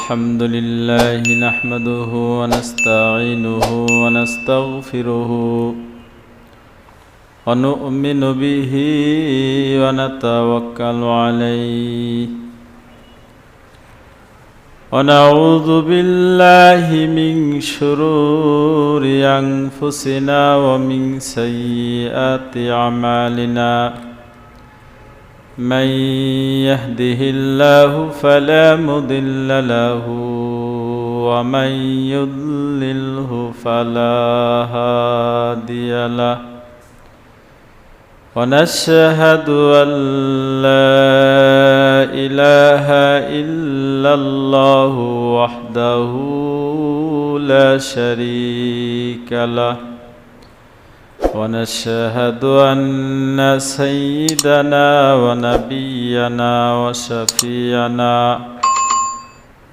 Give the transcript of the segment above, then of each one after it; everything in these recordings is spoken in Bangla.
الحمد لله نحمده ونستعينه ونستغفره ونؤمن به ونتوكل عليه ونعوذ بالله من شرور أنفسنا ومن سيئات أعمالنا من يهده الله فلا مضل له ومن يضلله فلا هادي له ونشهد أن لا إله إلا الله وحده لا شريك له ونشهد أن سيدنا ونبينا وشفيعنا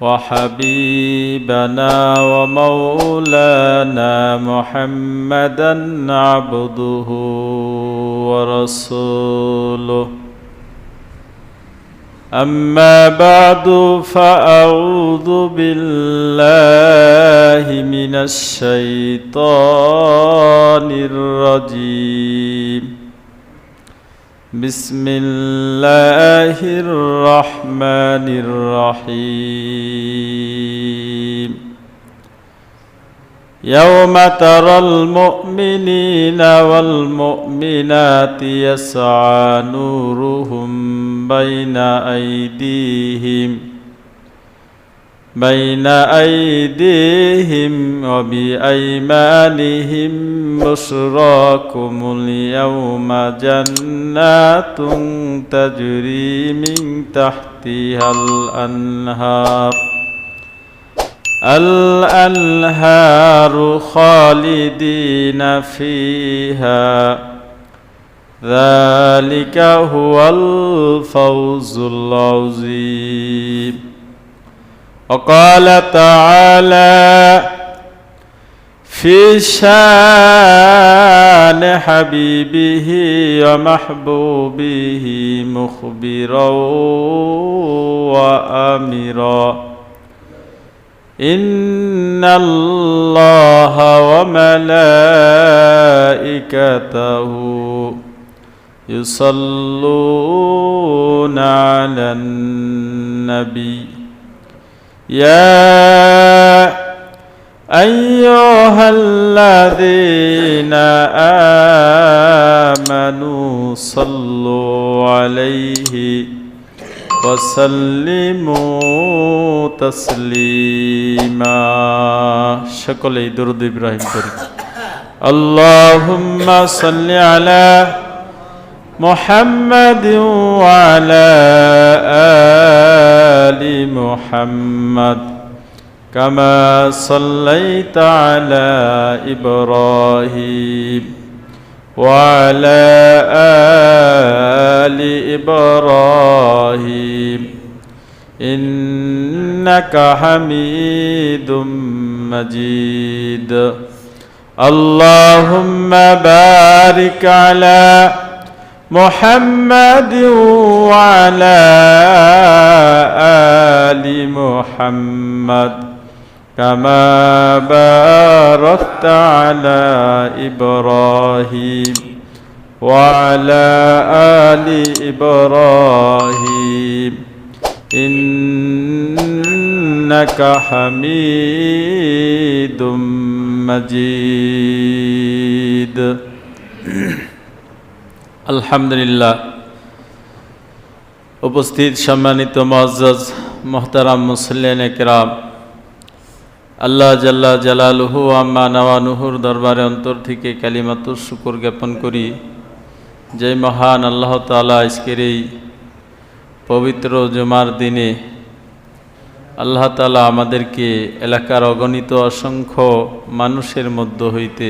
وحبيبنا ومولانا محمدا عبده ورسوله أما بعد فأعوذ بالله من الشيطان الرجيم بسم الله الرحمن الرحيم يوم ترى المؤمنين والمؤمنات يسعى نورهم بين أيديهم وبأيمانهم بشراكم اليوم جنات تجري من تحتها الأنهار خالدين فيها ذلك هو الفوز العظيم وقال تعالى في شان حبيبه ومحبوبه مخبرا وآمرا إن الله وملائكته يصلون على النبي يا أيها الذين آمنوا صلوا عليه وسلموا تسليما شكرا درود إبراهيم كريم اللهم صل على محمد وعلى آل محمد كما صليت على إبراهيم وعلى آل إبراهيم إنك حميد مجيد اللهم بارك على محمد وعلى آل محمد كما باركت على إبراهيم وعلى آل إبراهيم إنك حميد مجيد আলহামদুলিল্লাহ উপস্থিত সম্মানিত মুআজ্জাজ মুহতারাম মুসল্লিয়ানে কিরাম আল্লাহ জাল্লা জালালুহু আম্মা নাওয়ানুহুর দরবারে অন্তর থেকে কালিমাতুশ শুকর জ্ঞাপন করি যে মহান আল্লাহ তাআলা আজকের এই পবিত্র জুমার দিনে আল্লাহ তাআলা আমাদেরকে এলাকার অগণিত অসংখ্য মানুষের মধ্য হইতে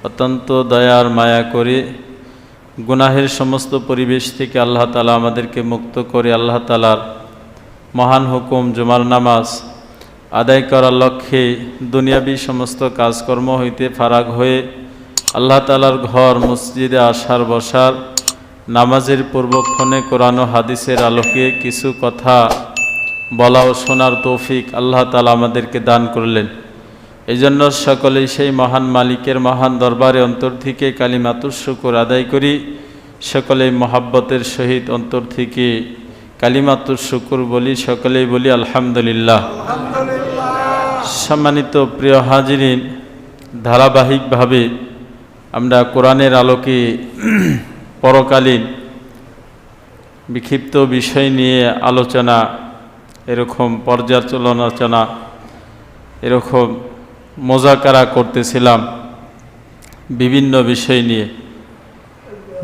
অত্যন্ত দয়ার মায়া করে গুনাহের সমস্ত পরিবেশ থেকে আল্লাহ তাআলা আমাদেরকে মুক্ত করে আল্লাহ তাআলার মহান হুকুম জুমার নামাজ আদায় করার লক্ষ্যে দুনিয়াবী সমস্ত কাজকর্ম হইতে ফারাগ হয়ে আল্লাহ তাআলার ঘর মসজিদে আসার বসার নামাজের পূর্বক্ষণে কোরআন ও হাদিসের আলোকে কিছু কথা বলা ও শোনার তৌফিক আল্লাহ তাআলা আমাদেরকে দান করলেন। এই জন্য সকলেই সেই মহান মালিকের মহান দরবারে অন্তর থেকে কালিমাতুশ শুকর আদায় করি। সকলেই মহাব্বতের সহিত অন্তর থেকে কালিমাতুশ শুকর বলি, সকলেই বলি আলহামদুলিল্লাহ। সম্মানিত প্রিয় হাজিরিন, ধারাবাহিকভাবে আমরা কোরআনের আলোকে পরকালীন বিক্ষিপ্ত বিষয় নিয়ে আলোচনা, এরকম পর্যালোচনা, এরকম মোজাকারা করতেছিলাম বিভিন্ন বিষয় নিয়ে।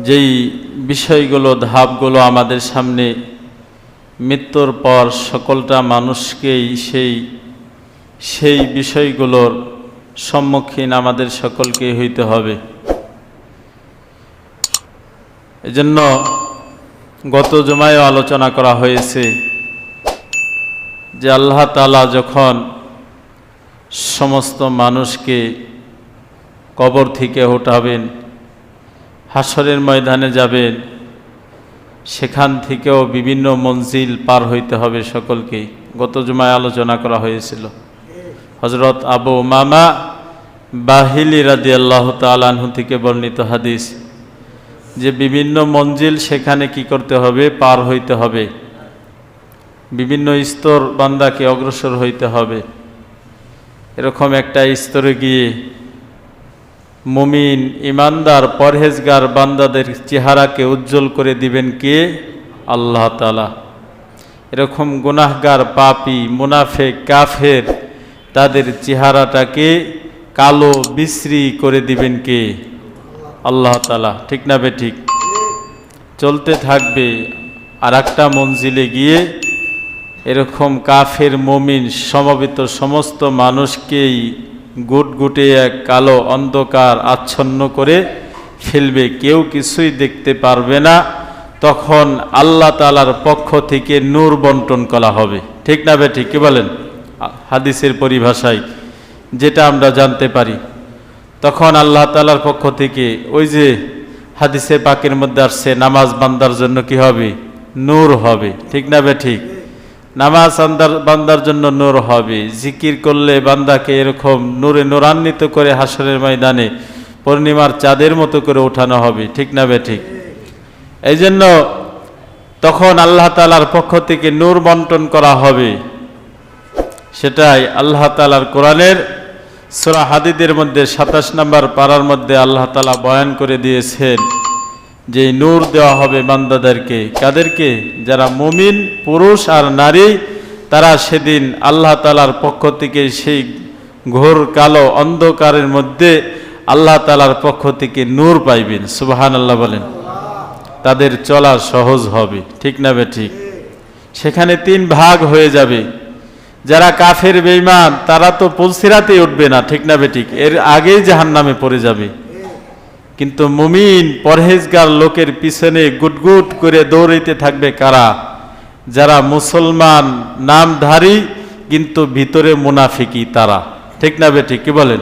যেই বিষয়গুলো, ধাপগুলো আমাদের সামনে মৃত্যুর পর সকলটা মানুষকেই সেই বিষয়গুলোর সম্মুখীন আমাদের সকলকে হইতে হবে। এজন্য গত জুমায়ও আলোচনা করা হয়েছে যে আল্লাহ তাআলা যখন সমস্ত মানুষকে কবর থেকে উঠাবেন, হাসরের ময়দানে যাবেন, সেখান থেকেও বিভিন্ন মঞ্জিল পার হইতে হবে সকলকেই। গত জুমায় আলোচনা করা হয়েছিল। হযরত আবু উমামা বাহিলি রাদিয়াল্লাহু তাআলা আনহু থেকে বর্ণিত হাদিস যে বিভিন্ন মঞ্জিল সেখানে কি করতে হবে? পার হইতে হবে। বিভিন্ন স্তর বান্দাকে অগ্রসর হইতে হবে। এরকম একটা স্তরে গিয়ে মুমিন, ইমানদার, পরহেজগার বান্দাদের চেহারাকে উজ্জ্বল করে দিবেন কে? আল্লাহ তাআলা। এরকম গুনাহগার, পাপী, মুনাফিক, কাফের, তাদের চেহারাটাকে কালো বিশ্রী করে দিবেন কে? আল্লাহ তাআলা। ঠিক না বেঠিক? চলতে থাকবে। আর একটা মঞ্জিলে গিয়ে এরকম কাফের, মুমিন সমবেত সমস্ত মানুষকেই গুটগুটে এক কালো অন্ধকার আচ্ছন্ন করে ফেলবে, কেউ কিছুই দেখতে পারবে না। তখন আল্লাহ তাআলার পক্ষ থেকে নূর বন্টন করা হবে। ঠিক না বেঠিক? কি বলেন? হাদিসের পরিভাষায় যেটা আমরা জানতে পারি, তখন আল্লাহ তাআলার পক্ষ থেকে ওই যে হাদিসে পাকের মধ্যে আসছে, নামাজ বান্দার জন্য কি হবে? নূর হবে। ঠিক না বেঠিক? নামাজ বান্দার জন্য নূর হবে। জিকির করলে বান্দাকে এরকম নূরে নূরান্বিত করে হাসরের ময়দানে পূর্ণিমার চাঁদের মতো করে ওঠানো হবে। ঠিক না বেঠিক? এই জন্য তখন আল্লাহ তাআলার পক্ষ থেকে নূর বন্টন করা হবে। সেটাই আল্লাহ তাআলার কোরআনের সূরা হাদীদের মধ্যে ২৭ নম্বর পারার মধ্যে আল্লাহ তাআলা বয়ান করে দিয়েছেন যে নূর দেওয়া হবে বান্দাদেরকে। কাদেরকে? যারা মুমিন পুরুষ আর নারী, তারা সেদিন আল্লাহ তাআলার পক্ষ থেকে সেই ঘোর কালো অন্ধকারের মধ্যে আল্লাহ তাআলার পক্ষ থেকে নূর পাইবেন। সুবহানাল্লাহ বলেন। তাদের চলা সহজ হবে। ঠিক না বেঠিক? সেখানে ৩ ভাগ হয়ে যাবে। যারা কাফের, বেঈমান, তারা তো পুলসিরাতে উঠবে না। ঠিক না বেঠিক? এর আগেই জাহান্নামে পড়ে যাবে। কিন্তু মুমিন পরহেজগার লোকের পিছনে গুটগুট করে দৌড়াইতে থাকবে কারা? যারা মুসলমান নামধারী কিন্তু ভিতরে মুনাফিকি তারা। ঠিক না বেঠিক? কি বলেন?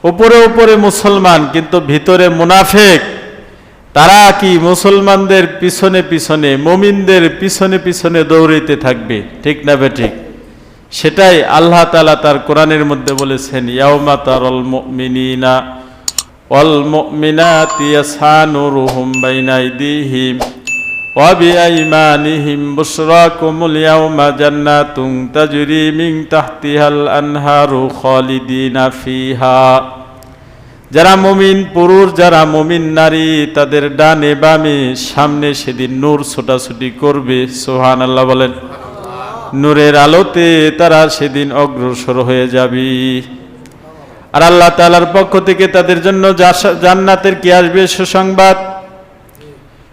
উপরে উপরে মুসলমান কিন্তু ভিতরে মুনাফিক। তারা কি মুসলমানদের পিছনে পিছনে, মুমিনদের পিছনে পিছনে দৌড়াইতে থাকবে। ঠিক না বেঠিক? সেটাই আল্লাহ তাআলা তার কোরআনের মধ্যে বলেছেন, ইয়াউমা তারাল মুমিনিনা ওয়াল মুমিনাতি ইয়াসআ নূরুহুম বাইনা আইদিহিম ওয়া বিআইমানিহিম বুশরাকুমুল ইয়াউমা জান্নাতুন তাজরি মিন তাহতিহাল আনহারু খালিদিনা ফিহা। যারা মুমিন পুরুষ, যারা মুমিন নারী, তাদের ডানে বামে সামনে সেদিন নূর ছোটাছুটি করবে। সুবহানাল্লাহ বলেন। নূরের আলোতে তারা সেদিন অগ্রসর হয়ে যাবে। আর আল্লাহ তাআলার পক্ষ থেকে তাদের জন্য জান্নাতের কি আসবে? সুসংবাদ।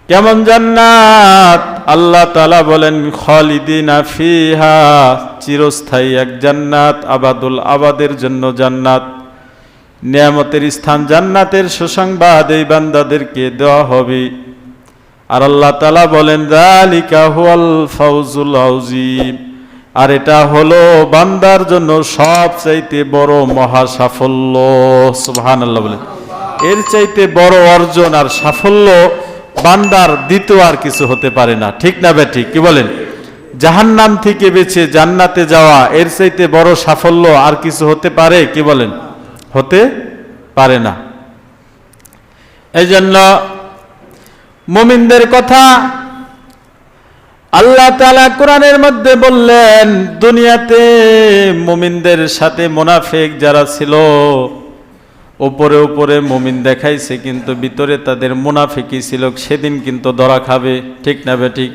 কেমন জান্নাত? আল্লাহ তাআলা বলেন, খালিদিনা ফিহা, চিরস্থায়ী এক জান্নাত, আবাদুল আবাদের জন্য জান্নাত, নিয়ামতের স্থান, জান্নাতের সুসংবাদ এই বান্দাদেরকে দেওয়া হবে। আর আল্লাহ তাআলা বলেন, যালিকা হুয়াল ফাউজুল আযীম, আর এটা হলো বান্দার জন্য সবচাইতে বড় মহা সাফল্য। সুবহানাল্লাহ বলেন। এর চাইতে বড় অর্জন আর সাফল্য বান্দার দ্বিতীয় আর কিছু হতে পারে না। ঠিক না বেঠিক? কি বলেন? জাহান্নাম থেকে বেঁচে জান্নাতে যাওয়া, এর চাইতে বড় সাফল্য আর কিছু হতে পারে? কি বলেন? হতে পারে না। এই জন্য মুমিনদের কথা আল্লাহ তাআলা কোরআনের মধ্যে বললেন, দুনিয়াতে মুমিনদের সাথে মুনাফিক যারা ছিল, উপরে উপরে মুমিন দেখাইছে কিন্তু ভিতরে তাদের মুনাফিকই ছিল, সেদিন কিন্তু ধরা খাবে। ঠিক না বেঠিক?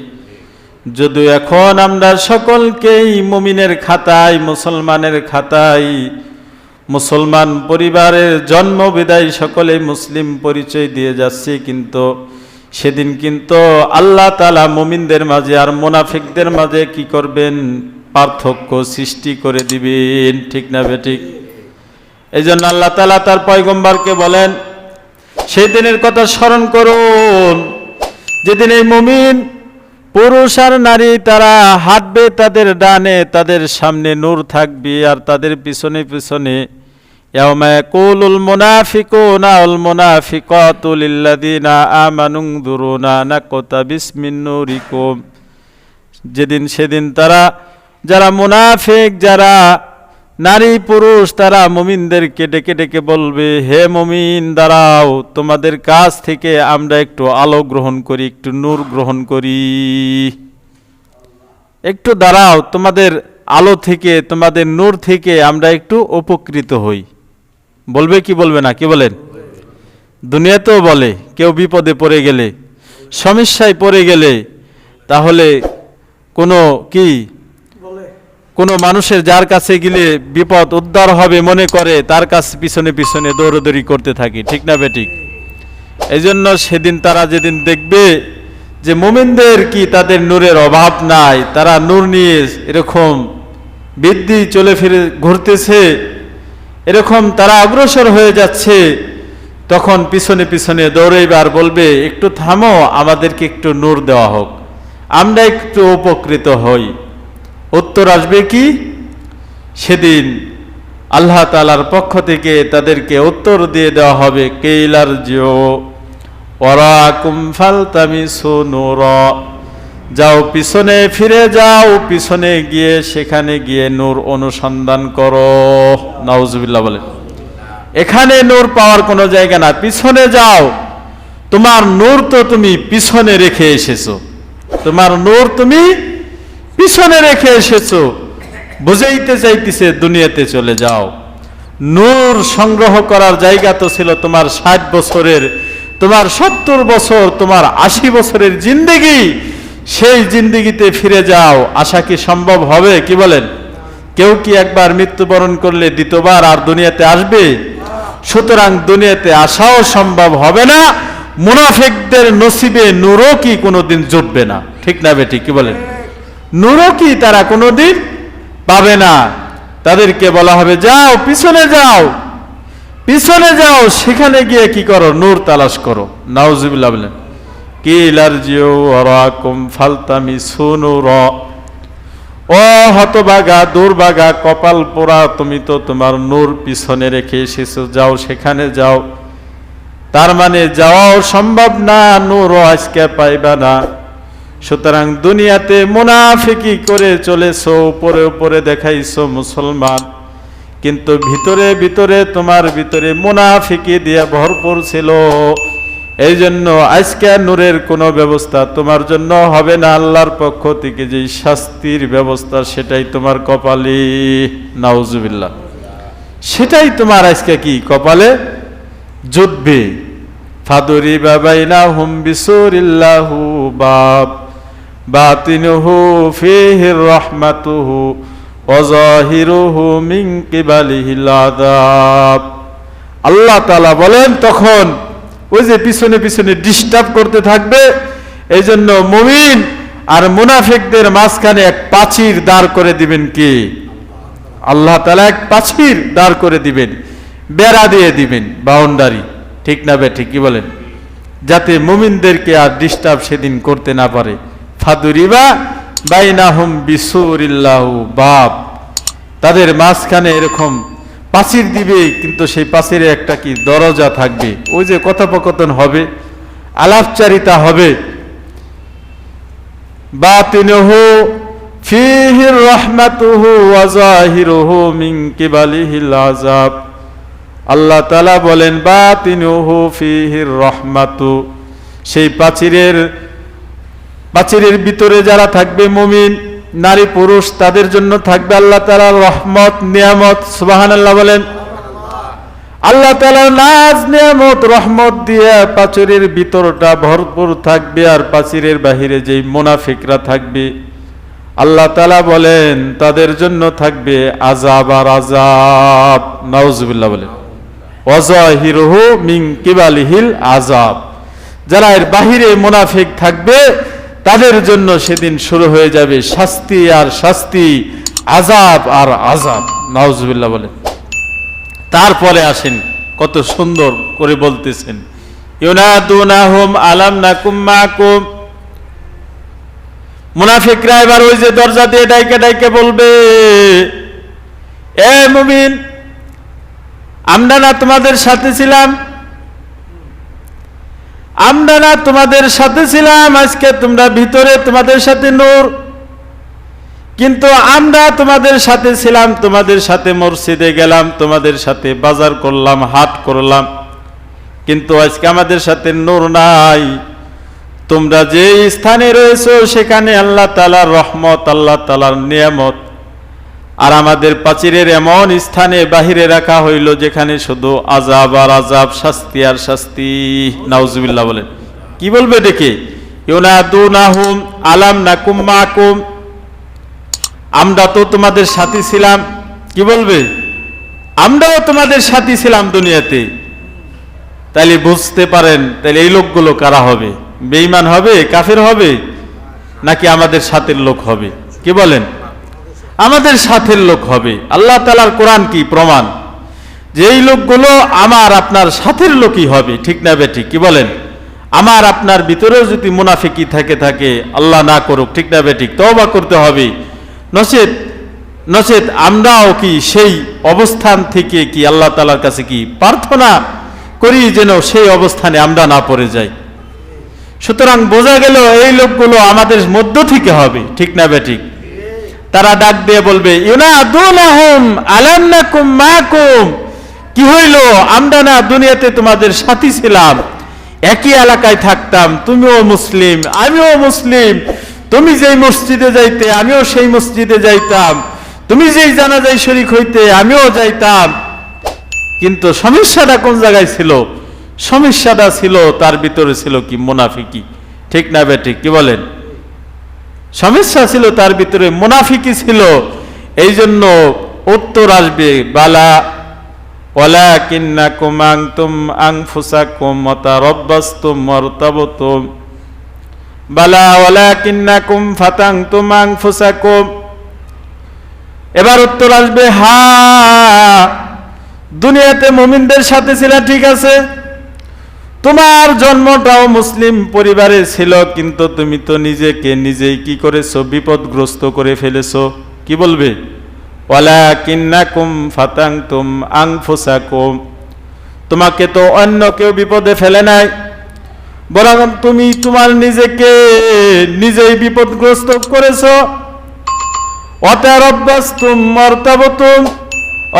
যদিও এখন আমরা সকলকেই মুমিনের খাতায়, মুসলমানের খাতায়, মুসলমান পরিবারের জন্ম বিদায় সকলে মুসলিম পরিচয় দিয়ে যাচ্ছে, কিন্তু সেদিন কিন্তু আল্লাহ তাআলা মুমিনদের মাঝে আর মুনাফিকদের মাঝে কি করবেন? পার্থক্য সৃষ্টি করে দিবেন। ঠিক না বেঠিক? এই জন্য আল্লাহ তাআলা তার পয়গম্বরকে বলেন, সেই দিনের কথা স্মরণ করুন যেদিন এই মুমিন পুরুষ আর নারী তারা হাঁটবে, তাদের ডানে তাদের সামনে নূর থাকবে, আর তাদের পিছনে পিছনে ইয়াউমা ইয়াকুলুল মুনাফিকুনা ওয়াল মুনাফিকাতু লিল্লাযিনা আমানু নজুরুনা নাকতাবিস মিন নূরিকুম। সেদিন তারা, যারা মুনাফিক, যারা নারী পুরুষ, তারা মুমিনদেরকে ডেকে ডেকে বলবে, হে মুমিন দাঁড়াও, তোমাদের কাছ থেকে আমরা একটু আলো গ্রহণ করি, একটু নূর গ্রহণ করি, একটু দাঁড়াও, তোমাদের আলো থেকে, তোমাদের নূর থেকে আমরা একটু উপকৃত হই। বলবে কি বলবে না? কি বলেন? দুনিয়াতেও বলে, কেউ বিপদে পড়ে গেলে, সমস্যায় পড়ে গেলে, তাহলে কোনো মানুষের যার কাছে গেলে বিপদ উদ্ধার হবে মনে করে, তার কাছে পিছনে পিছনে দৌড়দৌড়ি করতে থাকি। ঠিক না বেঠিক? এই জন্য সেদিন তারা যেদিন দেখবে যে মুমিনদের কি তাদের নূরের অভাব নাই, তারা নূর নিয়ে এরকম বৃদ্ধি চলে ফিরে ঘুরতেছে, এরকম তারা অগ্রসর হয়ে যাচ্ছে, তখন পিছনে পিছনে দৌড়াইবার বলবে, একটু থামো, আমাদেরকে একটু নূর দেওয়া হোক, আমরা একটু উপকৃত হই। উত্তর আসবে কি? সেদিন আল্লাহ তাআলার পক্ষ থেকে তাদেরকে উত্তর দিয়ে দেওয়া হবে, কিলার জিও ওয়ারাকুম ফালতামিসু নূরা, যাও পিছনে ফিরে যাও, পিছনে গিয়ে সেখানে গিয়ে নূর অনুসন্ধান করো। নাউজুবিল্লাহ বলেন। এখানে নূর পাওয়ার কোনো জায়গা না, পিছনে যাও, তোমার নূর তো তুমি পিছনে রেখে এসেছো, তোমার নূর তুমি পিছনে রেখে এসেছো, বুঝাইতে চাইতেছে দুনিয়াতে চলে যাও। নূর সংগ্রহ করার জায়গা তো ছিল তোমার 60 বছরের, তোমার 70 বছর, তোমার 80 বছরের জিন্দেগি, সেই জিন্দেগিতে ফিরে যাও। আশা কি সম্ভব হবে? কি বলেন? কেউ কি একবার মৃত্যুবরণ করলে দ্বিতীয়বার আর দুনিয়াতে আসবে? সুতরাং দুনিয়াতে আসাও সম্ভব হবে না। মুনাফিকদের নসিবে নূরও কি কোনোদিন জুটবে না। ঠিক না বেঠিক? কি বলেন? নূরও কি তারা কোনোদিন পাবে না। তাদেরকে বলা হবে, যাও পিছনে যাও, পিছনে যাও, সেখানে গিয়ে কি করো? নূর তালাশ করো। নাউজুবিল্লাহ বলেন। কিলার জিও ওয়ারাকুম ফালতামিসু নূরা, ও হতভাগা, দুর্ভাগা, কপাল পোড়া, তুমি তো তোমার নূর পিছনে রেখে এসেছো, যাও সেখানে যাও। তার মানে যাওয়াও সম্ভব না, নূরও আজকে পাইবা না। সুতরাং দুনিয়াতে মুনাফিকি করে চলেছো, উপরে উপরে দেখাইছো মুসলমান, কিন্তু ভিতরে ভিতরে তোমার ভিতরে মুনাফিকি দিয়ে ভরপুর ছিল। এই জন্য আজকে নূরের কোনো ব্যবস্থা তোমার জন্য হবে না। আল্লাহর পক্ষ থেকে যে শাস্তির ব্যবস্থা, সেটাই তোমার কপালে, নাউজুবিল্লাহ, সেটাই তোমার আজকে কি কপালে জুটবে। ফাদুরিবা বাইনাহুম বিসুরিল্লাহু বাব বাতিনুহু ফীহি রাহমাতুহু ওয়া যাহিরুহু মিন কিবালিহিল আযাব। আল্লাহ তাআলা বলেন, তখন ওই যে পিছনে পিছনে ডিস্টার্ব করতে থাকবে। এই জন্য মুমিন আর মুনাফিকদের মাঝখানে এক প্রাচীর দাঁড় করে দিবেন কি? আল্লাহ তাআলা এক প্রাচীর দাঁড় করে দিবেন, বেড়া দিয়ে দিবেন, বাউন্ডারি। ঠিক না বেঠিক? কি বলেন? যাতে মুমিনদেরকে আর ডিস্টার্ব সেদিন করতে না পারে। ফাদুরিবা বাইনাহুম বিসুরিল্লাহু বাব, তাদের মাঝখানে এরকম প্রাচীর দিবে, কিন্তু সেই প্রাচীরে একটা কি দরজা থাকবে। ওই যে কথোপকথন হবে, আলাপচারিতা হবে। বাতিনুহু ফীহি রাহমাতুহু ওয়া যাহিরুহু মিন কিবালিহিল আযাব। আল্লাহ তাআলা বলেন বাতিনুহু ফীহি রাহমাতু, সেই প্রাচীরের ভিতরে যারা থাকবে মুমিন নারী পুরুষ তাদের জন্য থাকবে আল্লাহ তাআলার রহমত নিয়ামত। সুবহানাল্লাহ বলেন। আল্লাহ তাআলার নাজ নিয়ামত রহমত দিয়ে প্রাচীরের ভিতরটা ভরপুর থাকবে, আর প্রাচীরের বাহিরে যেই মুনাফিকরা থাকবে আল্লাহ তাআলা বলেন তাদের জন্য থাকবে আযাব আর আযাব। নাউজুবিল্লাহ বলেন। ওয়াজাহিরুহু মিন কিবালিহিল আযাব, যারা এর বাহিরে মুনাফিক থাকবে তাদের জন্য সেদিন শুরু হয়ে যাবে শাস্তি আর শাস্তি, আযাব আর আযাব। নাউজুবিল্লাহ বলেন। তারপরে আসেন কত সুন্দর করে বলতেছেন ইউনাদুনাহুম আলাম নাকুম মাকুম। মুনাফিকরা এবার ওই যে দরজা দিয়ে ডাইকে ডাইকে বলবে, এ মুমিন, আমরা না তোমাদের সাথে ছিলাম, আমরা না তোমাদের সাথে ছিলাম, আজকে তোমরা ভিতরে তোমাদের সাথে নূর, কিন্তু আমরা তোমাদের সাথে ছিলাম, তোমাদের সাথে মসজিদে গেলাম, তোমাদের সাথে বাজার করলাম, হাট করলাম, কিন্তু আজকে আমাদের সাথে নূর নাই। তোমরা যে স্থানে রয়েছো সেখানে আল্লাহ তাআলার রহমত, আল্লাহ তাআলার নিয়ামত, আর আমাদের প্রাচীরের এমন স্থানে বাহিরে রাখা হইল যেখানে শুধু আযাব আর আযাব, শাস্তি আর শাস্তি। নাউজুবিল্লাহ বলেন। কি বলবে ডেকে? ইউনাদুনাহুম আলাম নাকুম মাকুম, আমরা তো তোমাদের সাথী ছিলাম। কি বলবে? আমরাও তোমাদের সাথী ছিলাম দুনিয়াতে। তাইলে বুঝতে পারেন তাইলে এই লোকগুলো কারা হবে? বেঈমান হবে, কাফের হবে, নাকি আমাদের সাথের লোক হবে? কি বলেন? আমাদের সাথের লোক হবে। আল্লাহ তাআলার কোরআন কি প্রমাণ যে এই লোকগুলো আমার আপনার সাথের লোকই হবে, ঠিক না বেঠিক? কি বলেন? আমার আপনার ভিতরেও যদি মুনাফিকি থাকে আল্লাহ না করুক, ঠিক না বেঠিক? তওবা করতে হবে। নচেত আমরাও কি সেই অবস্থান থেকে কি আল্লাহ তাআলার কাছে কি প্রার্থনা করি যেন সেই অবস্থানে আমরা না পড়ে যাই। সুতরাং বোঝা গেল এই লোকগুলো আমাদের মধ্য থেকে হবে, ঠিক না বেঠিক? তারা ডাক দিয়ে বলবে ইউনাদুনাহুম আলাম নাকুম মাকুম, কি হইল? আমরা না দুনিয়াতে তোমাদের সাথী ছিলাম, একই এলাকায় থাকতাম, তুমিও মুসলিম আমিও মুসলিম, তুমি যেই মসজিদে যাইতে আমিও সেই মসজিদে যাইতাম, তুমি যেই জানাজায় শরীক হইতে আমিও যাইতাম, কিন্তু সমস্যাটা কোন জায়গায় ছিল? সমস্যাটা ছিল তার ভিতরে ছিল কি? মুনাফিকি, ঠিক না বেঠিক? কি বলেন? সমস্যা ছিল তার ভিতরে, মুনাফিকি ছিল। এই জন্য উত্তর আসবে বালা ওয়ালাকিন্নাকুম আনতুম আনফুসাকুম মুতারাব্বাসতুম ওয়ারতাবতুম, বালা ওয়ালাকিন্নাকুম ফাতানতুম আনফুসাকুম। এবার উত্তর আসবে হ্যাঁ, দুনিয়াতে মুমিনদের সাথে ছিল, ঠিক আছে, তোমার জন্মটাও মুসলিম পরিবারে ছিল, কিন্তু তুমি তো নিজেকে নিজেই কি করেছো? বিপদগ্রস্ত করে ফেলেছো। কি বলবে? ওয়ালাকিন্নাকুম ফাতানতুম আনফুসাকুম, তোমাকে তো অন্য কেউ বিপদে ফেলে নাই, বরং তুমি তোমার নিজেকে নিজেই বিপদগ্রস্ত করেছো। ওয়াতারাব্বাসতুম ওয়ারতাবতুম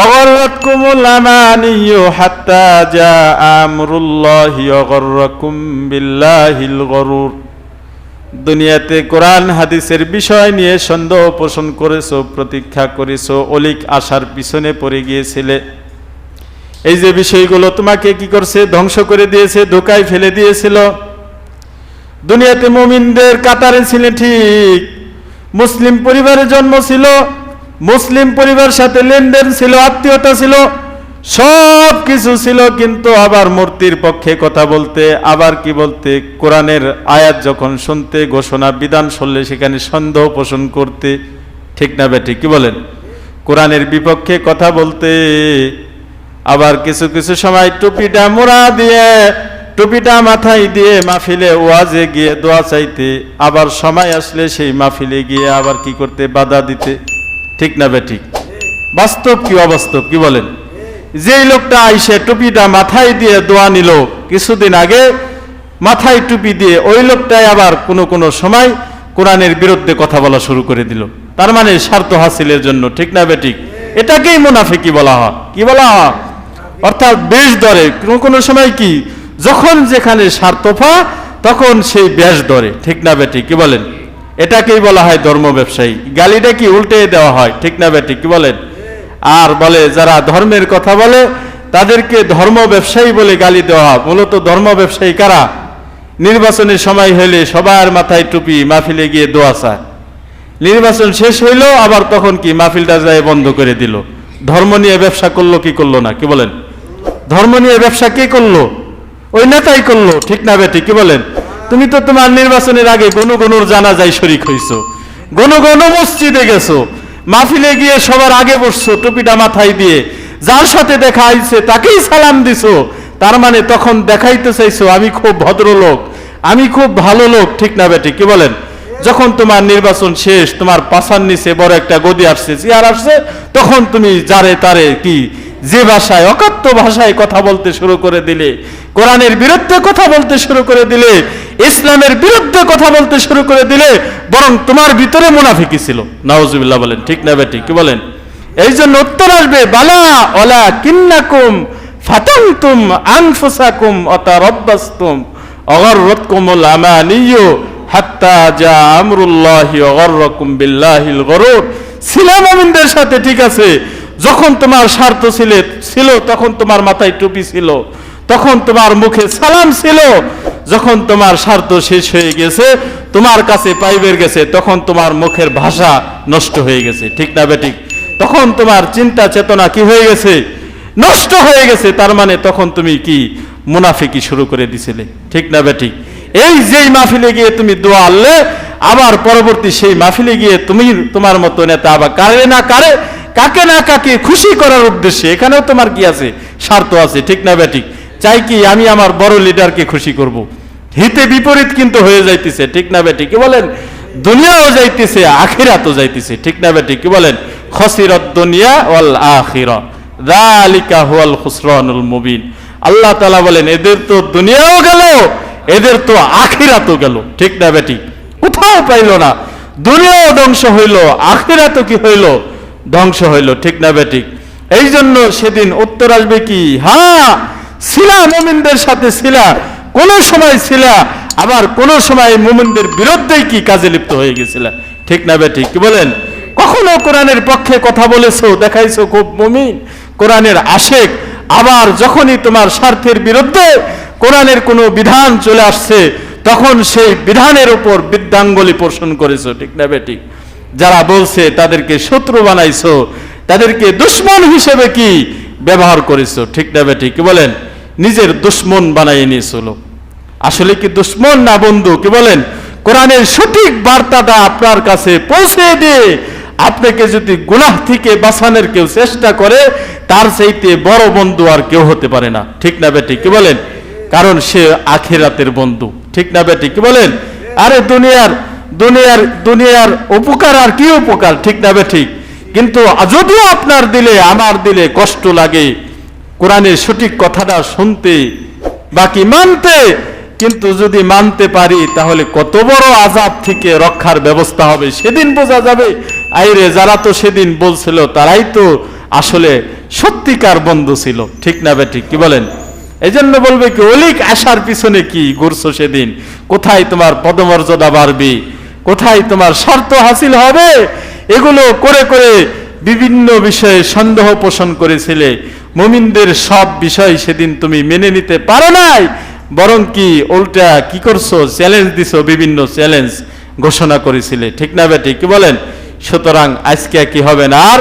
অগররাতকুমুল আমানিয়্যু হাত্তা জাআ আমরুল্লাহি ওয়াগররাকুম বিল্লাহিল গরুর। দুনিয়াতে কোরআন হাদিসের বিষয় নিয়ে সন্দেহ পোষণ করেছো, প্রতীক্ষা করেছো, অলিক আশার পিছনে পড়ে গিয়েছিলে। এই যে বিষয়গুলো তোমাকে কি করছে? ধ্বংস করে দিয়েছে, ধোঁকায় ফেলে দিয়েছিল। দুনিয়াতে মুমিনদের কাতারে ছিলে, ঠিক, মুসলিম পরিবারে জন্ম ছিল, মুসলিম পরিবার সাথে লেনদেন ছিল, আত্মীয়তা ছিল, সব কিছু ছিল, কিন্তু আবার মূর্তির পক্ষে কথা বলতে, আবার কি বলতে? কোরআনের আয়াত যখন শুনতে, ঘোষণা বিধান শুনলে সেখানে সন্দেহ পোষণ করতে, ঠিক না বেঠিক? কি বলেন? কোরআনের বিপক্ষে কথা বলতে, আবার কিছু কিছু সময় টুপিটা মোড়া দিয়ে, টুপিটা মাথায় দিয়ে মাহফিলে ওয়াজে গিয়ে দোয়া চাইতে, আবার সময় আসলে সেই মাহফিলে গিয়ে আবার কি করতে? বাধা দিতে, ঠিক না বেঠিক? বাস্তব কি অবাস্তব? কি বলেন? যেই লোকটা আইসে টুপিটা মাথায় দিয়ে দোয়া নিল কিছুদিন আগে, মাথায় টুপি দিয়ে, ওই লোকটাই আবার কোনো কোনো সময় কোরআনের বিরুদ্ধে কথা বলা শুরু করে দিল। তার মানে স্বার্থ হাসিলের জন্য, ঠিক না বেঠিক? এটাকেই মুনাফিকি বলা হয়। কি বলা হয়? অর্থাৎ বেশ ধরে, কোনো সময় কি যখন যেখানে স্বার্থ পায় তখন সেই বেশ ধরে, ঠিক না বেঠিক? কি বলেন? এটাকেই বলা হয় ধর্ম ব্যবসায়ী। গালিটা কি উল্টে দেওয়া হয়, ঠিক না বেঠিক? কি বলেন? আর বলে যারা ধর্মের কথা বলে তাদেরকে ধর্ম ব্যবসায়ী বলে গালি দেওয়া হয়। মূলত ধর্ম ব্যবসায়ী কারা? নির্বাচনের সময় হইলে সবার মাথায় টুপি, মাহফিলে গিয়ে দোয়া চায়। নির্বাচন শেষ হইল, আবার তখন কি মাহফিলটা যায় বন্ধ করে দিল। ধর্ম নিয়ে ব্যবসা করলো কি করলো না? কি বলেন? ধর্ম নিয়ে ব্যবসা কে করলো? ওই নেতাই করলো, ঠিক না বেঠিক? কি বলেন? তুমি তো তোমার নির্বাচনের আগে গণগণুর জানাজায় শরীক হইছো, গণগণ মসজিদে গেছো, মাহফিলে গিয়ে সবার আগে বসছো টুপিটা মাথায় দিয়ে, যার সাথে দেখা হইছে তাকেই সালাম দিছো। তার মানে তখন দেখাইতে চাইছো আমি খুব ভদ্রলোক, আমি খুব ভালো লোক, ঠিক না বেঠিক? কি বলেন? যখন তোমার নির্বাচন শেষ, তোমার পাছার নিচে বড় একটা গদি আসছে, চেয়ার আসছে, তখন তুমি যারে তারে কি যে ভাষায়, অকাত্য ভাষায় কথা বলতে শুরু করে দিলে, কোরআনের বিরুদ্ধে কথা বলতে শুরু করে দিলে, ইসলামের বিরুদ্ধে কথা বলতে শুরু করে দিলে, বরং তোমার ভিতরে মুনাফিকি ছিল। নাউজুবিল্লাহ বলেন, ঠিক না বেঠিক? কি বলেন? এই জন্য উত্তর আসবে বালা ওয়ালা কিন্নাকুম ফাতানতুম আনফুসাকুম অতারাব্বাসতুম অগররাতকুমুল আমানিয়্যু হাত্তা জা আমরুল্লাহি ওয়াগররাকুম বিল্লাহিল গরুর। ছিলা মুমিনদের সাথে, ঠিক আছে, যখন তোমার স্বার্থ ছিল তখন তোমার মাথায় টুপি ছিল, তখন তোমার মুখে সালাম ছিল। যখন তোমার স্বার্থ শেষ হয়ে গেছে, তোমার কাছে পাইবের গেছে, তখন তোমার মুখের ভাষা নষ্ট হয়ে গেছে, ঠিক না বেঠিক? তখন তোমার চিন্তা চেতনা কি হয়ে গেছে? নষ্ট হয়ে গেছে। তার মানে তখন তুমি কি মুনাফিকি শুরু করে দিছিলে, ঠিক না বেঠিক? এই যেই মাহফিলে গিয়ে তুমি দোয়া আনলে, আবার পরবর্তী সেই মাহফিলে গিয়ে তুমি তোমার মতো নেতা আবার কাকে না কাকে খুশি করার উদ্দেশ্যে, এখানেও তোমার কি আছে? স্বার্থ আছে, ঠিক না বেঠিক? চাই কি আমি আমার বড় লিডারকে খুশি করব। হিতে বিপরীত কিন্তু হয়ে যাইতেছে, ঠিক না বেঠিক? কি বলেন? দুনিয়াও যাইতেছে, আখিরাতও যাইতেছে, ঠিক না বেঠিক? কি বলেন? খসিরাত দুনিয়া ওয়াল আখিরা যালিকা হুয়াল খুসরানুল মুবিন। আল্লাহ তাআলা বলেন এদের তো দুনিয়াও গেল, এদের তো আখিরাতও গেল, ঠিক না বেঠিক? কোথাও পাইল না। দুনিয়াও ধ্বংস হইল, আখিরাতও কি হইল? ধ্বংস হইল, ঠিক না বেঠিক? এই জন্য সেদিন উত্তর আসবে কি, হ্যাঁ ছিলা মুমিনদের সাথে ছিলা, কোন সময় ছিলা, আবার কোন সময় মুমিনদের বিরুদ্ধেই কি কাজে লিপ্ত হয়ে গেছিল, ঠিক না বেঠিক? কি বলেন? কখনো কোরআনের পক্ষে কথা বলেছো, দেখাইছো খুব মুমিন, কোরআনের আশেক, আবার যখনই তোমার স্বার্থের বিরুদ্ধে কোরআনের কোনো বিধান চলে আসছে, তখন সেই বিধানের উপর বৃদ্ধাঙ্গুলি পোষণ করেছো, ঠিক না বেঠিক? যারা বলছে তাদেরকে শত্রু বানাইছো, তাদেরকে দুশ্মন হিসেবে কি ব্যবহার করেছো, ঠিক না বেঠিক? কি বলেন? নিজের দুশ্মন বানাই নিয়েছিল। আসলে কি দুশ্মন না বন্ধু? কি বলেন? কোরআনের সঠিক বার্তাটা আপনার কাছে পৌঁছে দিয়ে আপনাকে যদি গুনাহ থেকে বাঁচানোর কেউ চেষ্টা করে, তার চাইতে বড় বন্ধু আর কেউ হতে পারে না, ঠিক না বেঠিক? কি বলেন? কারণ সে আখিরাতের বন্ধু, ঠিক না বেঠিক? কি বলেন? আরে দুনিয়ার উপকার আর কি উপকার, ঠিক না বেঠিক? কিন্তু যদিও আপনার দিলে আমার দিলে কষ্ট লাগে কোরআনের সঠিক কথাটা শুনতে বাকি মানতে, কিন্তু যদি মানতে পারি তাহলে কত বড় আযাব থেকে রক্ষার ব্যবস্থা হবে সেদিন বোঝা যাবে। আইরে যারা তো সেদিন বলছিল তারাই তো আসলে সত্যিকার বন্ধু ছিল, ঠিক না বেঠিক? কি বলেন? এই জন্য বলবে কি অলিক আশার পিছনে কি ঘুরছো সেদিন, কোথায় তোমার পদমর্যাদা বাড়বে, কোথায় তোমার স্বার্থ হাসিল হবে, এগুলো করে করে বিভিন্ন বিষয়ে সন্দেহ পোষণ করেছিলে। মুমিনদের সব বিষয় সেদিন তুমি মেনে নিতে পারো নাই, বরং কি উল্টা কি করছো? চ্যালেঞ্জ দিছো, বিভিন্ন চ্যালেঞ্জ ঘোষণা করেছিলে, ঠিক না বেঠিক? কি বলেন? সুতরাং আজকে কি হবে না, আর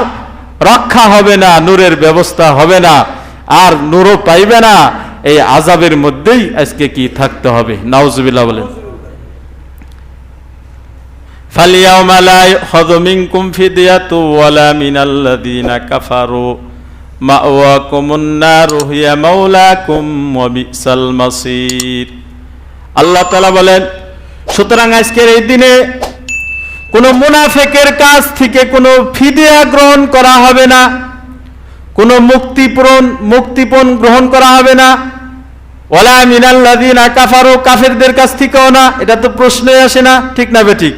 রক্ষা হবে না, নূরের ব্যবস্থা হবে না, আর নূরও পাইবে না, এই আযাবের মধ্যেই আজকে কি থাকতে হবে। নাউজুবিল্লাহ বলেন। ফালিয়াউমা লা ইউখাযু মিনকুম ফিদিয়াতু ওয়ালা মিনাল্লাযীনা কাফারু মাওয়াকুমুন নারু হিয়া মাওলাকুম ওয়া বিসাল মাসীর। আল্লাহ তাআলা বলেন, সুতরাং আজকের এই দিনে কোন মুনাফিকের কাছ থেকে কোনো ফিদিয়া গ্রহণ করা হবে না, কোনো মুক্তিপণ গ্রহণ করা হবে না। ওয়ালা মিনাল্লাযীনা কাফারু, কাফেরদের কাছ থেকেও না। এটা তো প্রশ্নই আসে না, ঠিক না বেঠিক?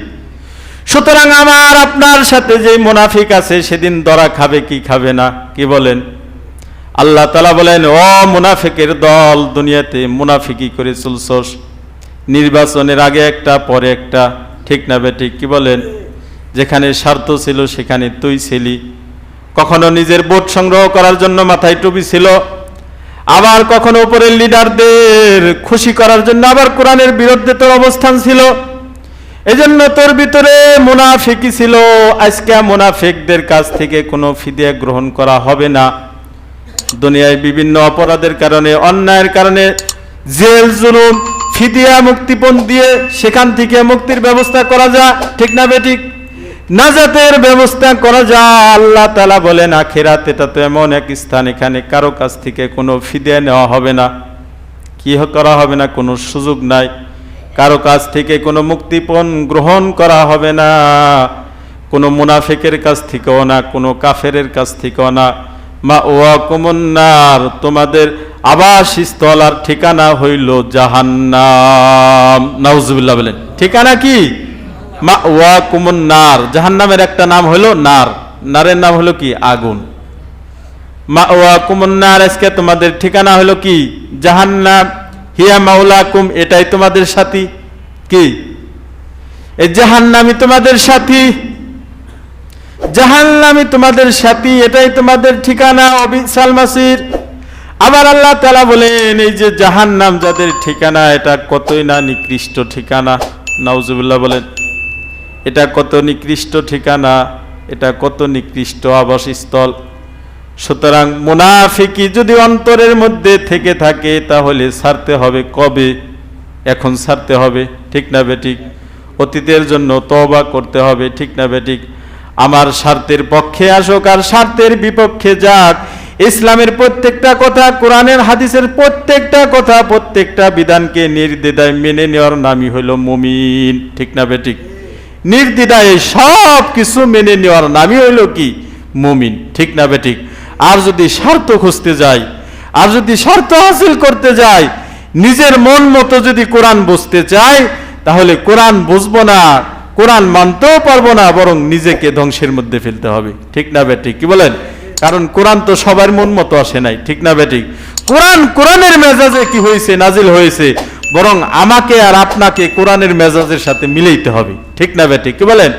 সুতরাং আমার আপনার সাথে যে মুনাফিক আছে সেদিন ধরা খাবে কি খাবে না, কি বলেন? আল্লাহ তাআলা বলেন, ও মুনাফিকের দল, দুনিয়াতে মুনাফিকি করে চলছস, নির্বাচনের আগে একটা পরে একটা, ঠিক না বেঠিক, কি বলেন? যেখানে স্বার্থ ছিল সেখানে তুই ছিলি। কখনো নিজের ভোট সংগ্রহ করার জন্য মাথায় টুপি ছিল, আবার কখনো উপরের লিডারদের খুশি করার জন্য আবার কোরআনের বিরুদ্ধে তোর অবস্থান ছিল। এজন্য তোর ভিতরে মুনাফিকি ছিল। আজকে মুনাফিকদের কাছ থেকে কোনো ফিদিয়া গ্রহণ করা হবে না। দুনিয়ায় বিভিন্ন অপরাধের কারণে, অন্যায়ের কারণে জেল জুলুম, ফিদিয়া মুক্তিপণ দিয়ে সেখান থেকে মুক্তির ব্যবস্থা করা যায়, ঠিক না বেঠিক? নাজাতের ব্যবস্থা করা যায়। আল্লাহ তাআলা বলেন আখিরাত এটা তো এমন এক স্থান, এখানে কারো কাছ থেকে কোনো ফিদিয়া নেওয়া হবে না, কি করা হবে না, কোনো সুযোগ নাই। কারো কাছ থেকে কোনো মুক্তিপণ গ্রহণ করা হবে না, কোনো মুনাফিকের কাছ থেকেও না, কোনো কাফেরের কাছ থেকেও না। মাওয়াকুমুন নার, তোমাদের আবাসস্থল আর ঠিকানা হইল জাহান্নাম। নাউজুবিল্লাহ বলেন, ঠিকানা কি? মাওয়াকুমুন নার। জাহান্নামের একটা নাম হলো নার, নারের নাম হলো কি? আগুন। মাওয়াকুমুন নার, আজকে তোমাদের ঠিকানা হলো কি? জাহান্নাম। হিয়া মাওলাকুম, এটাই তোমাদের সাথী। কি? এই জাহান্নামই তোমাদের সাথী, জাহান্নামই তোমাদের সাথী, এটাই তোমাদের ঠিকানা। অবিসাল মাসির। আবার আল্লাহ তাআলা বলেন এই যে জাহান্নাম যাদের ঠিকানা, এটা কতই না নিকৃষ্ট ঠিকানা। নাউজুবিল্লাহ বলেন, এটা কত নিকৃষ্ট ঠিকানা, এটা কত নিকৃষ্ট আবাসস্থল। সুতরাং মুনাফিকি যদি অন্তরের মধ্যে থেকে থাকে তাহলে ছাড়তে হবে কবে? এখন ছাড়তে হবে, ঠিক না বেঠিক? অতীতের জন্য তওবা করতে হবে, ঠিক না বেঠিক? আমার স্বার্থের পক্ষে আসুক আর স্বার্থের বিপক্ষে যাক, ইসলামের প্রত্যেকটা কথা, কোরআনের হাদিসের প্রত্যেকটা কথা, প্রত্যেকটা বিধানকে নির্দ্বিধায় মেনে নেওয়ার নামই হলো মুমিন, ঠিক না বেঠিক? নির্দ্বিধায় সব কিছু মেনে নেওয়ার নামই হইল কি? মুমিন, ঠিক না বেঠিক? আর যদি স্বার্থ খুঁজতে যাই, আর যদি স্বার্থ হাসিল করতে যাই, নিজের মন মতো যদি কোরআন বুঝতে চাই, তাহলে কোরআন বুঝবো না, কোরআন মানতেও পারবো না, বরং নিজেকে ধ্বংসের মধ্যে ফেলতে হবে, ঠিক না বেঠিক? কি বলেন? কারণ কোরআন তো সবার মন মতো আসে নাই, ঠিক না বেঠিক? কোরআন কোরআনের মেজাজে কি হয়েছে, নাজিল হয়েছে, বরং আমাকে আর আপনাকে কোরআনের মেজাজের সাথে মিলাইতে হবে, ঠিক না বেঠিক? কি বলেন?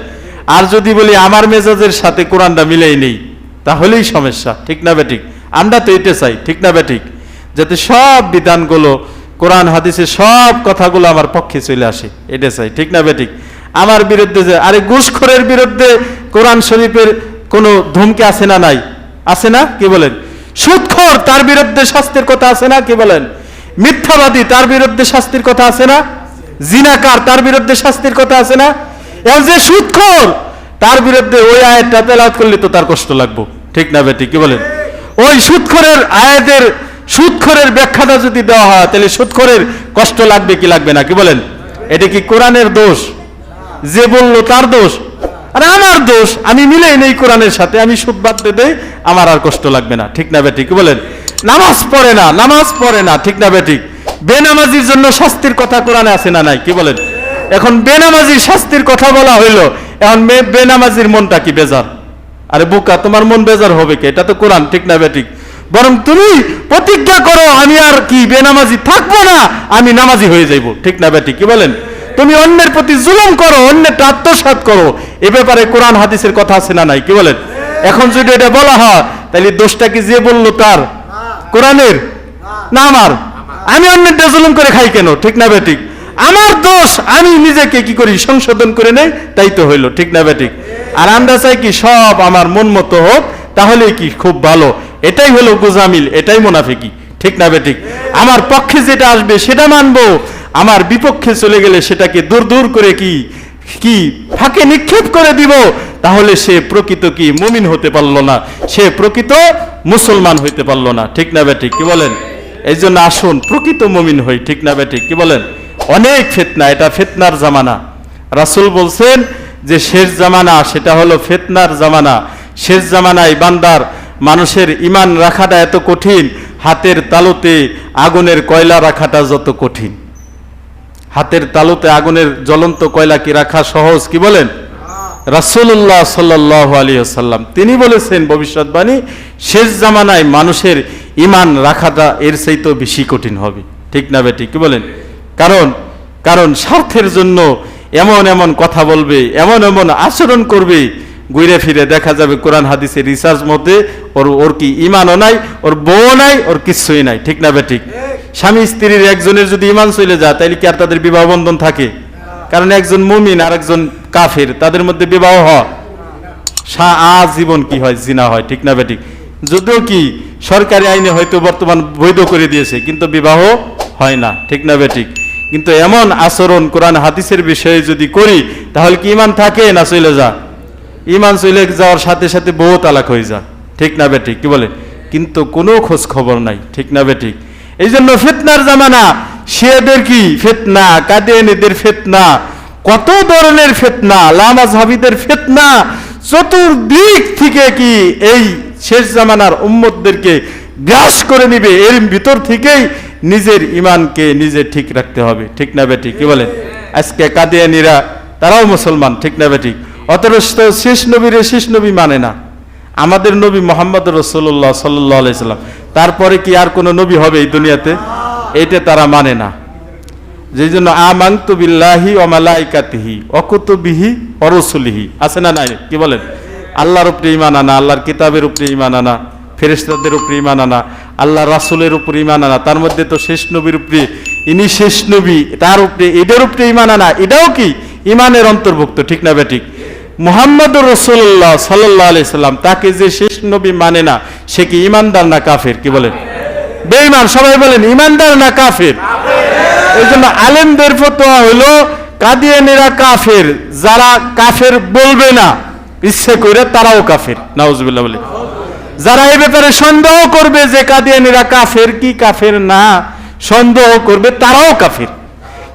আর যদি বলি আমার মেজাজের সাথে কোরআনটা মিলাই নেই, তাহলেই সমস্যা, ঠিক না বেঠিক? আমরা তো এটা চাই, ঠিক না বেঠিক? যাতে সব বিধানগুলো, কোরআন হাদিসের সব কথাগুলো আমার পক্ষে চলে আসে, এটা চাই, ঠিক না বেঠিক? আমার বিরুদ্ধে যে, আরে ঘুষখোরের বিরুদ্ধে কোরআন শরীফের কোনো ধমকি আছে না? নাই, আছে না? কি বলেন? সুদখোর, তার বিরুদ্ধে শাস্তির কথা আছে না? কি বলেন? মিথ্যাবাদী, তার বিরুদ্ধে শাস্তির কথা আছে না? জিনাকার, তার বিরুদ্ধে শাস্তির কথা আছে না? এবং যে সুদখোর, তার বিরুদ্ধে ওই আয়াতটা তেলাওয়াত করলে তো তার কষ্ট লাগবে, ঠিক না বেঠিক? কি বলেন? ওই সুদখোরের আয়াতের, সুদখোরের ব্যাখ্যাটা যদি দেওয়া হয়, তাহলে সুদখোরের কষ্ট লাগবে কি লাগবে না? কি বলেন? এটা কি কোরআনের দোষ? যে বললো তার দোষ? আর আমার দোষ, আমি মিলেই নেই কোরআনের সাথে, আমি সুদ বাদ দেই, আমার আর কষ্ট লাগবে না, ঠিক না বেঠিক? কি বলেন? নামাজ পড়ে না, নামাজ পড়ে না, ঠিক না বেঠিক? বেনামাজির জন্য শাস্তির কথা কোরআনে আছে না নাই? কি বলেন? এখন বেনামাজির শাস্তির কথা বলা হইলো, এখন বেনামাজির মনটা কি বেজার? আরে বোকা, তোমার মন বেজার হবে কি? এটা তো কোরআন, ঠিক না বেঠিক? বরং তুমি প্রতিজ্ঞা করো, আমি আর কি বেনামাজি থাকবো না, আমি নামাজি হয়ে যাইব, ঠিক না বেঠিক? কি বলেন? তুমি অন্যের প্রতি জুলুম করো, অন্যের আত্মসাৎ করো, এ ব্যাপারে কোরআন হাদিসের কথা আছে না নাই? কি বলেন? এখন যদি এটা বলা হয়, তাহলে দোষটা কি যে বললো তার? কোরআনের না আমার? আমি অন্যের জুলুম করে খাই কেন, ঠিক না বেঠিক? আমার দোষ, আমি নিজেকে কি করি, সংশোধন করে নেই, তাই তো হইলো, ঠিক না বেঠিক? আর আমরা চাই কি সব আমার মন মতো হোক, তাহলে কি খুব ভালো। এটাই হলো গুজামিল, এটাই মুনাফিকি, ঠিক না বেঠিক? আমার পক্ষে যেটা আসবে সেটা মানবো, আমার বিপক্ষে চলে গেলে সেটাকে দূর দূর করে কি কি ফাঁকে নিক্ষেপ করে দিব, তাহলে সে প্রকৃত কি মুমিন হতে পারলো না, সে প্রকৃত মুসলমান হইতে পারলো না, ঠিক না বেঠিক? কি বলেন? এই জন্য আসুন প্রকৃত মুমিন হই, ঠিক না বেঠিক? কি বলেন? অনেক ফিতনা, এটা ফিতনার জামানা। রাসূল বলছেন যে শেষ জামানা, সেটা হলো ফিতনার জামানা। শেষ জামানায় বান্দার, মানুষের ঈমান রাখাটা এত কঠিন, হাতের তালুতে আগুনের কয়লা রাখাটা যত কঠিন। হাতের তালুতে আগুনের জ্বলন্ত কয়লা কি রাখা সহজ? কি বলেন? রাসূলুল্লাহ সাল্লাল্লাহু আলাইহি ওয়াসাল্লাম তিনি বলেছেন ভবিষ্যৎবাণী, শেষ জামানায় মানুষের ঈমান রাখাটা এর চাইতেও বেশি কঠিন হবে। ঠিক না বেঠিক, কি বলেন? কারণ স্বার্থের জন্য এমন এমন কথা বলবে, এমন এমন আচরণ করবে, ঘুরে ফিরে দেখা যাবে কোরআন হাদিসের রিসার্চ মতে ওর কি ঈমানও নাই, ওর বউ নাই, ওর কিছুই নাই। ঠিক না বেঠিক? স্বামী স্ত্রীর একজনের যদি ঈমান চলে যায় তাহলে কি আর তাদের বিবাহ বন্ধন থাকে? কারণ একজন মুমিন আর একজন কাফের, তাদের মধ্যে বিবাহ হয়, আজীবন কি হয়? জিনা হয়। ঠিক না বেঠিক? যদিও কি সরকারি আইনে হয়তো বর্তমান বৈধ করে দিয়েছে, কিন্তু বিবাহ হয় না। ঠিক না বেঠিক? কিন্তু এমন আচরণ কোরআন হাদিসের বিষয়ে যদি করি তাহলে কি ঈমান থাকে না চলে যা? ঈমান চলে যাওয়ার সাথে সাথে বউ তালাক হয়ে যা। ঠিক না বেঠিক, কি বলে? কিন্তু কোনো খোঁজ খবর নাই। ঠিক না বেঠিক? এই জন্য ফিতনার জামানা, শিয়াদের কি ফিতনা, কাদিয়ানীদের ফিতনা, কত ধরনের ফিতনা, লামাযহাবীদের ফিতনা, চতুর্দিক থেকে কি এই শেষ জামানার উম্মতদেরকে গ্রাস করে নিবে। এর ভিতর থেকেই নিজের ঈমানকে নিজে ঠিক রাখতে হবে। ঠিক না বেঠিক, কি বলেন? আজকে কাদিয়ানীরা তারাও মুসলমান। ঠিক না বেঠিক? অথচ শেষ নবীর শেষ নবী মানে না। আমাদের নবী মুহাম্মদ রাসূলুল্লাহ সাল্লাল্লাহু আলাইহি সাল্লাম, তারপরে কি আর কোন নবী হবে এই দুনিয়াতে? এটা তারা মানে না। যেই জন্য আমানতু বিল্লাহি ওয়া মালাইকাতিহি ওয়া কুতুবিহি ওয়া রুসুলিহি, আছে না নাই? কি বলেন? আল্লাহর উপরে ঈমান আনা, আল্লাহর কিতাবের উপরে ঈমান আনা, ফেরেশতাদের উপরে ঈমান আনা, আল্লাহর রাসূলের উপরে ঈমান আনা, তার মধ্যে তো শেষ নবীর উপরে, ইনি শেষ নবী, তার উপরে এদের উপরে ঈমান আনা, এটাও কি ঈমানের অন্তর্ভুক্ত। ঠিক না বেঠিক? মুহাম্মদুর রাসূলুল্লাহ সাল্লাল্লাহু আলাইহি সাল্লাম, তাকে যে শেষ নবী মানে না, সে কি ঈমানদার না কাফের? কি বলেন? বেঈমান। সবাই বলেন ঈমানদার না কাফের? এই জন্য আলেমদের ফতোয়া হলো কাদিয়ানীরা কাফের, যারা কাফের বলবে না ইচ্ছে করে তারাও কাফের। নাউজুবিল্লাহ বলে। যারা এই ব্যাপারে সন্দেহ করবে যে কাদিয়ানীরা কাফের কি কাফের না, সন্দেহ করবে, তারাও কাফের।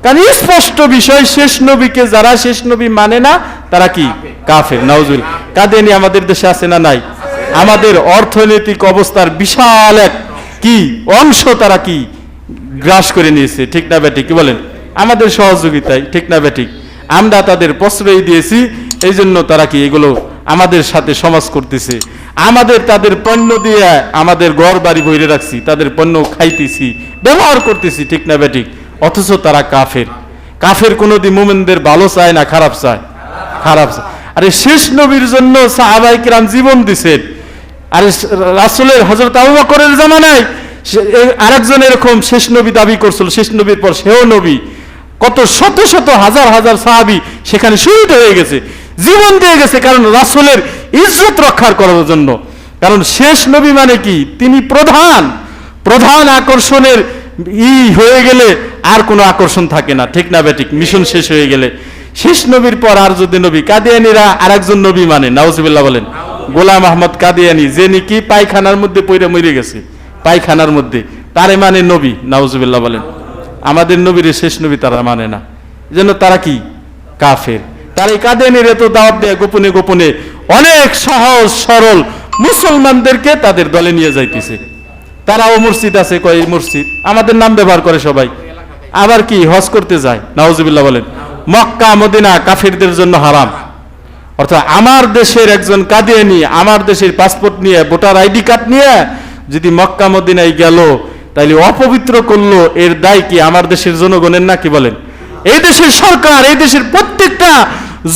কারণ স্পষ্ট বিষয়, শেষ নবীকে যারা শেষ নবী মানে না তারা কি কাফের। নাউজুবিল্লাহ। কাদিয়ানী আমাদের দেশে আছে না নাই? আমাদের অর্থনৈতিক অবস্থার বিশাল এক কি অংশ তারা কি গ্রাস করে নিয়েছে। ঠিক না বেঠিক, কি বলেন? আমাদের সহযোগিতায়। ঠিক না বেঠিক? আমরা তাদের প্রশ্রয় দিয়েছি, এই জন্য তারা কি এগুলো আমাদের সাথে সমাজ করতেছে। আমাদের তাদের পণ্য দিয়ে আমাদের ঘর বাড়ি বইরে রাখছি, তাদের পণ্য খাইতেছি, ব্যবহার করতেছি। ঠিক না বেঠিক? অথচ তারা কাফের। কাফের কোনোদিন মুমিনদের ভালো চায় না খারাপ চায়? খারাপ চায়। আরে শেষ নবীর জন্য সাহাবায়ে কিরাম জীবন দিছেন। আরে রাসূলের হযরত আবু বকরের জামানায় আরেকজন এরকম শেষ নবী দাবি করছিল, শেষ নবীর পর সেও নবী। কত শত শত হাজার হাজার সাহাবী সেখানে শহীদ হয়ে গেছে, জীবন দিয়ে গেছে, কারণ রাসূলের ইজ্জত রক্ষার করার জন্য। কারণ শেষ নবী মানে কি? তিনি প্রধান আকর্ষণের হয়ে গেলে আর কোনো আকর্ষণ থাকে না। ঠিক না বেঠিক? মিশন শেষ হয়ে গেলে শেষ নবীর পর আর যদি নবী, কাদিয়ানীরা আরেকজন নবী মানে। নাউজুবিল্লাহ বলেন। গোলাম আহমদ কাদিয়ানী, যে নাকি পায়খানার মধ্যে পড়ে মরে গেছে, পায়খানার মধ্যে, তারে মানে নবী। নাউজুবিল্লাহ বলেন। আমাদের নবীর শেষ নবী তারা মানে না, এজন্য তারা কি কাফের। তারা এই কাদিয়ানীরা তো দাওয়াত দেয় গোপনে গোপনে, অনেক সহজ সরল মুসলমানদেরকে তাদের দলে নিয়ে যাইতেছে। তারাও মসজিদ আছে, কয় মসজিদ, আমাদের নাম ব্যবহার করে সবাই, আবার কি হজ করতে যায়। নাউজুবিল্লাহ বলেন। মক্কা মদিনা কাফেরদের জন্য হারাম। অর্থাৎ আমার দেশের একজন কাদিয়ানী আমার দেশের পাসপোর্ট নিয়ে, ভোটার আইডি কার্ড নিয়ে যদি মক্কা মদিনায় গেল, তাইলে অপবিত্র করলো, এর দায় কি আমার দেশের জনগণের না? কি বলেন? এই দেশের সরকার, এই দেশের প্রত্যেকটা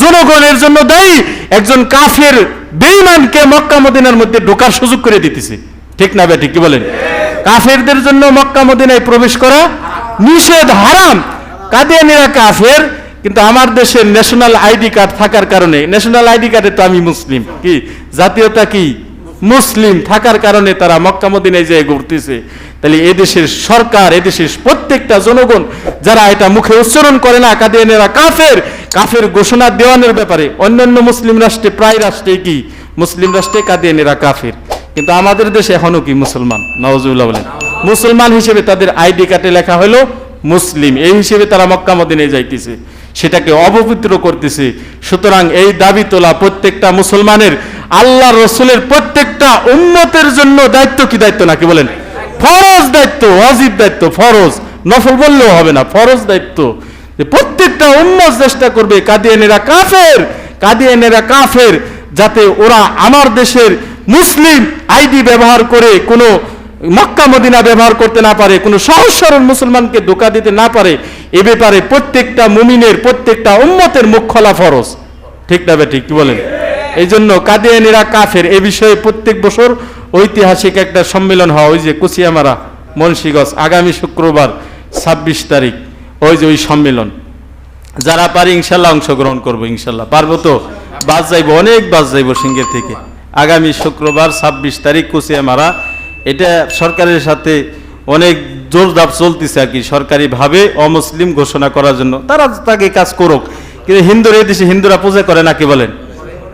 জনগণের জন্য দায়ী। একজন কাফের বেঈমানকে মক্কা মদিনার মধ্যে ঢোকার সুযোগ করে দিতেছে। ঠিক না বেঠিক? কি বলেন? কাফেরদের জন্য মক্কা মদিনায় প্রবেশ করা নিষেধ, হারাম। কাদিয়ানীরা কাফের, কিন্তু আমার দেশের ন্যাশনাল আইডি কার্ড থাকার কারণে, ন্যাশনাল আইডি কার্ডে তো আমি মুসলিম, কি জাতীয়তা কি মুসলিম থাকার কারণে তারা মক্কা মদিনায় যেয়ে ঘুরতেছে। তাহলে এদেশের সরকার, এদেশের প্রত্যেকটা জনগণ যারা এটা মুখে উচ্চারণ করে না কাদিয়ানীরা কাফের, কাফের ঘোষণা দেওয়ানোর ব্যাপারে অন্যান্য মুসলিম রাষ্ট্রে, প্রায় রাষ্ট্রে কি মুসলিম রাষ্ট্রে কাদিয়ানীরা কাফের, কিন্তু আমাদের দেশে এখনো কি মুসলমান। নাউজুবিল্লাহ বলেন। মুসলমান হিসেবে তাদের আইডি কার্ডে লেখা হলো মুসলিম, এই হিসেবে তারা মক্কা মদিনায় যাইতেছে, সেটাকে অপবিত্র করতেছে। সুতরাং এই দাবি তোলা প্রত্যেকটা মুসলমানের, আল্লাহ রসুলের প্রত্যেকটা উম্মতের জন্য দায়িত্ব। কি দায়িত্ব না? কি বলেন? ফরজ দায়িত্ব, ওয়াজিব দায়িত্ব, ফরজ, নফল বললেও হবে না, ফরজ দায়িত্ব। প্রত্যেকটা উম্মত চেষ্টা করবে, কাদিয়ানীরা কাফের, কাদিয়ানীরা কাফের, যাতে ওরা আমার দেশের মুসলিম আইডি ব্যবহার করে কোনো মক্কা মদিনা ব্যবহার করতে না পারে, কোনো সহজ সরল মুসলমানকে ধোঁকা দিতে না পারে, এ ব্যাপারে প্রত্যেকটা মুমিনের, প্রত্যেকটা উম্মতের মুখ খোলা ফরজ। ঠিক না বে ঠিক, কি বলেন? এই জন্য কাদিয়ানীরা কাফের এ বিষয়ে প্রত্যেক বছর ঐতিহাসিক একটা সম্মেলন হয়, ওই যে কুচিয়ামারা মুন্সিগঞ্জ, আগামী শুক্রবার 26 তারিখ, ওই যে ওই সম্মেলন। যারা পারি ইনশাল্লাহ অংশগ্রহণ করবো, ইনশাল্লাহ পারবো তো, বাস যাইবো, অনেক বাস যাইবো সিঙ্গের থেকে। আগামী শুক্রবার 26 তারিখ কুচিয়ামারা। এটা সরকারের সাথে অনেক জোরদার চলতেছে আর কি, সরকারিভাবে অমুসলিম ঘোষণা করার জন্য। তারা তাকে কাজ করুক, কিন্তু হিন্দুর এই দেশে হিন্দুরা পূজা করে না, কি বলেন?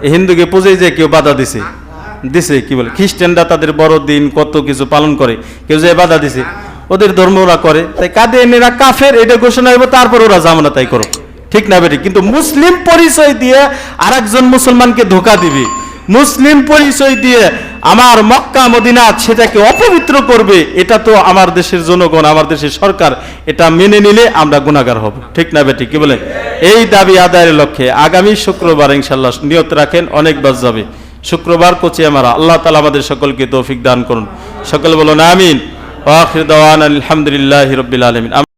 এই হিন্দুকে পূজায় যে কেউ বাধা দিছে, কি বলে, খ্রিস্টানরা তাদের বড় দিন কত কিছু পালন করে, কেউ যে বাধা দিছে, ওদের ধর্ম ওরা করে। তাই কাদিয়ানীরা কাফের এটা ঘোষণা হইব, তারপর ওরা জামানা তাই করুক। ঠিক না বেটি? কিন্তু মুসলিম পরিচয় দিয়ে আরেকজন মুসলমানকে ধোঁকা দিবে, মুসলিম পরিচয় দিয়ে আমার মক্কা মদিনা সেটাকে অপবিত্র করবে, এটা তো আমার দেশের জনগণ, আমার দেশের সরকার এটা মেনে নিলে আমরা গুনাহগার হব। ঠিক না বেটি, কি বলেন? এই দাবি আদায়ের লক্ষ্যে আগামী শুক্রবার ইনশাল্লাহ নিয়ত রাখেন, অনেক বাস যাবে শুক্রবার কুচিয়ামারা। আল্লাহ তাআলা আমাদের সকলকে তৌফিক দান করুন। সকল বলুন আমিন। ওয়া আখির দাওয়ানা আলহামদুলিল্লাহি রাব্বিল আলামিন।